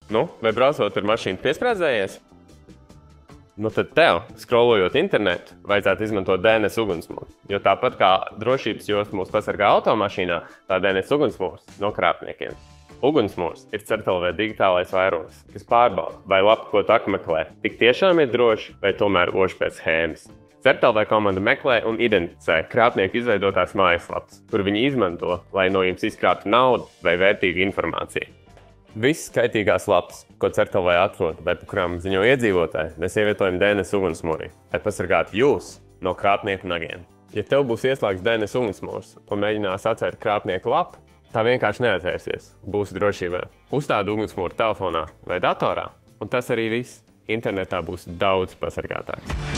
Nu, vai braucot ar mašīnu piesprādzējies? Nu tad tev, scrollojot internetu, vajadzētu izmantot DNS ugunsmūru. Jo tāpat kā drošības josta mūs pasargā automašīnā, tā DNS ugunsmūrs no krāpniekiem. Ugunsmūrs ir CertLV digitālais vairogs, kas pārbauda, vai lapa, ko tu apmeklē, tik tiešām ir droši vai tomēr ož pēc schēmas. CertLV komanda meklē un identificē krāpnieku izveidotās mājaslapas, kur viņi izmanto, lai no jums izkrāptu naudu vai vērtīgu informāciju. Visas kaitīgās lapas, ko CertLV atrod vai par kurām ziņo iedzīvotāji, mēs ievietojam DNS ugunsmūrī, lai pasargātu jūs no krāpnieku nagiem. Ja tev būs ieslēgts DNS ugunsmūrs un mēģinās atvērt krāpnieku lapu, tā vienkārši neatvērsies, būs drošībā. Uzstādi ugunsmūru telefonā vai datorā, un tas arī viss. Internetā būs daudz pasargātāks.